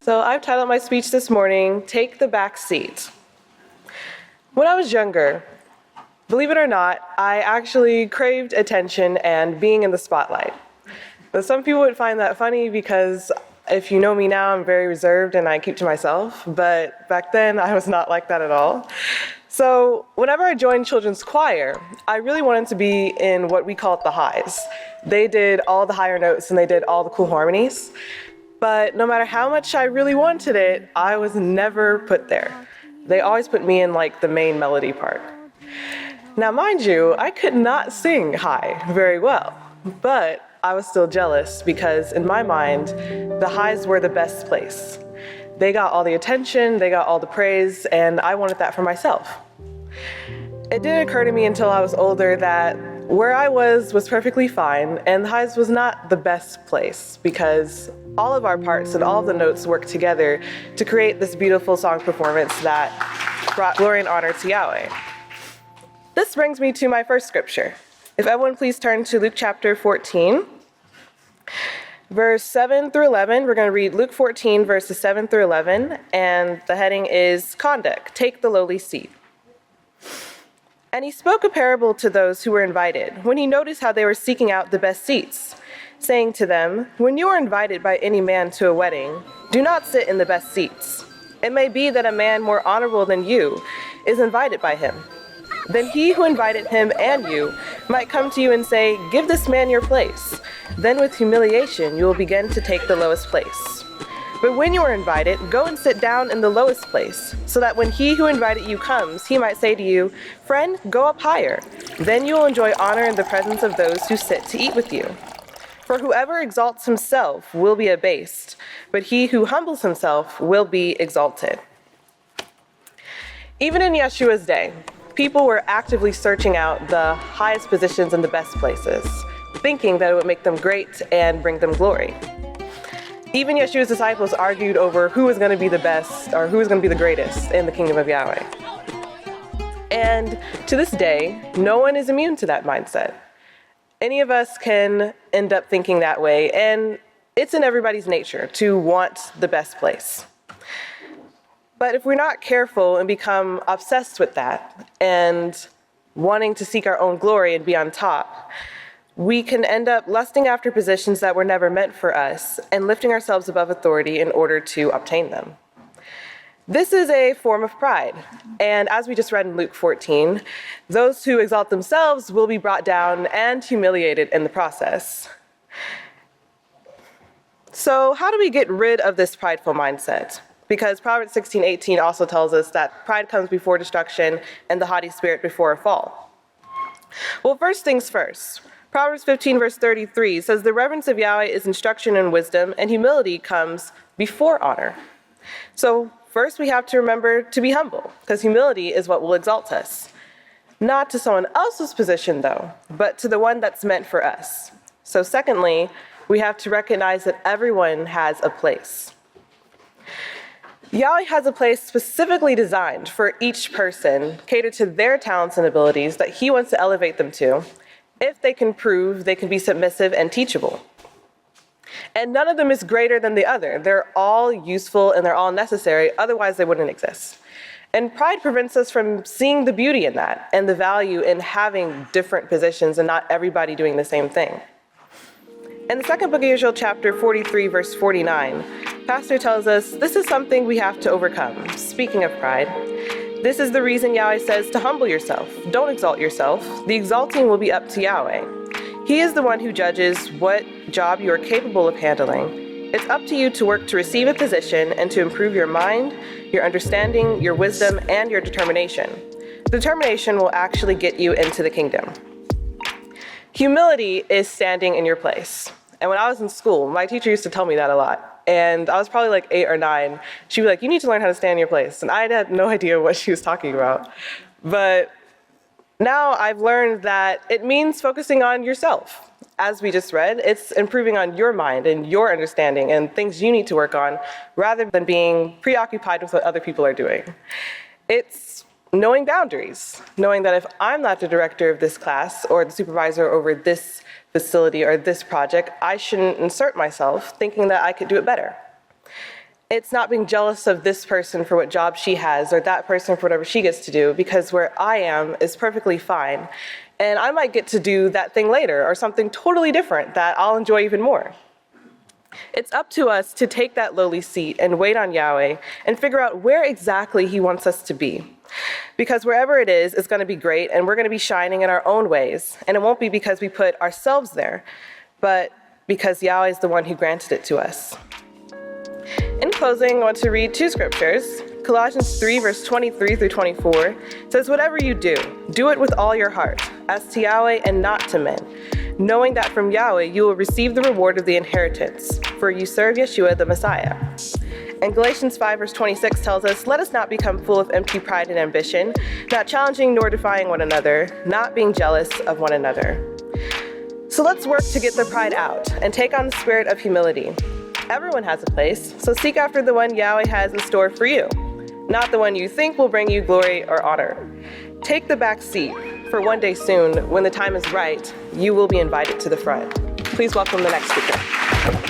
So I've titled my speech this morning, Take the Back Seat. When I was younger, believe it or not, I actually craved attention and being in the spotlight. But some people would find that funny because if you know me now, I'm very reserved and I keep to myself. But back then, I was not like that at all. So whenever I joined children's choir, I really wanted to be in what we called the highs. They did all the higher notes and they did all the cool harmonies. But no matter how much I really wanted it, I was never put there. They always put me in like the main melody part. Now, mind you, I could not sing high very well, but I was still jealous because in my mind, the highs were the best place. They got all the attention, they got all the praise, and I wanted that for myself. It didn't occur to me until I was older that where I was perfectly fine, and the highs was not the best place because all of our parts and all of the notes worked together to create this beautiful song performance that brought glory and honor to Yahweh. This brings me to my first scripture. If everyone please turn to Luke chapter 14, verse 7 through 11. We're going to read Luke 14, verses 7 through 11, and the heading is Conduct, Take the Lowly Seat. And he spoke a parable to those who were invited, when he noticed how they were seeking out the best seats, saying to them, when you are invited by any man to a wedding, do not sit in the best seats. It may be that a man more honorable than you is invited by him. Then he who invited him and you might come to you and say, give this man your place. Then with humiliation you will begin to take the lowest place. But when you are invited, go and sit down in the lowest place, so that when he who invited you comes, he might say to you, friend, go up higher. Then you will enjoy honor in the presence of those who sit to eat with you. For whoever exalts himself will be abased, but he who humbles himself will be exalted. Even in Yeshua's day, people were actively searching out the highest positions and the best places, thinking that it would make them great and bring them glory. Even Yeshua's disciples argued over who was going to be the best or who was going to be the greatest in the kingdom of Yahweh. And to this day, no one is immune to that mindset. Any of us can end up thinking that way, and it's in everybody's nature to want the best place. But if we're not careful and become obsessed with that and wanting to seek our own glory and be on top, we can end up lusting after positions that were never meant for us and lifting ourselves above authority in order to obtain them. This is a form of pride. And as we just read in Luke 14, those who exalt themselves will be brought down and humiliated in the process. So how do we get rid of this prideful mindset? Because Proverbs 16:18 also tells us that pride comes before destruction and the haughty spirit before a fall. Well, first things first. Proverbs 15 verse 33 says, the reverence of Yahweh is instruction and wisdom, and humility comes before honor. So first we have to remember to be humble, because humility is what will exalt us. Not to someone else's position though, but to the one that's meant for us. So secondly, we have to recognize that everyone has a place. Yahweh has a place specifically designed for each person, catered to their talents and abilities that he wants to elevate them to, if they can prove they can be submissive and teachable. And none of them is greater than the other. They're all useful and they're all necessary, otherwise they wouldn't exist. And pride prevents us from seeing the beauty in that and the value in having different positions and not everybody doing the same thing. In the second book of Israel, chapter 43, verse 49, Pastor tells us this is something we have to overcome. Speaking of pride, this is the reason Yahweh says to humble yourself. Don't exalt yourself. The exalting will be up to Yahweh. He is the one who judges what job you are capable of handling. It's up to you to work to receive a position and to improve your mind, your understanding, your wisdom, and your determination. Determination will actually get you into the kingdom. Humility is standing in your place. And when I was in school, my teacher used to tell me that a lot. And I was probably like 8 or 9. She'd be like, you need to learn how to stand in your place. And I had no idea what she was talking about. But now I've learned that it means focusing on yourself. As we just read, it's improving on your mind and your understanding and things you need to work on rather than being preoccupied with what other people are doing. It's knowing boundaries, knowing that if I'm not the director of this class or the supervisor over this facility or this project, I shouldn't insert myself thinking that I could do it better. It's not being jealous of this person for what job she has or that person for whatever she gets to do, because where I am is perfectly fine. And I might get to do that thing later or something totally different that I'll enjoy even more. It's up to us to take that lowly seat and wait on Yahweh and figure out where exactly he wants us to be. Because wherever it is, it's going to be great, and we're going to be shining in our own ways. And it won't be because we put ourselves there, but because Yahweh is the one who granted it to us. In closing, I want to read 2 scriptures. Colossians 3, verse 23 through 24 says, "Whatever you do, do it with all your heart, as to Yahweh and not to men, knowing that from Yahweh you will receive the reward of the inheritance, for you serve Yeshua the Messiah." And Galatians 5, verse 26 tells us, "Let us not become full of empty pride and ambition, not challenging nor defying one another, not being jealous of one another." So let's work to get the pride out and take on the spirit of humility. Everyone has a place, so seek after the one Yahweh has in store for you, not the one you think will bring you glory or honor. Take the back seat, for one day soon, when the time is right, you will be invited to the front. Please welcome the next speaker.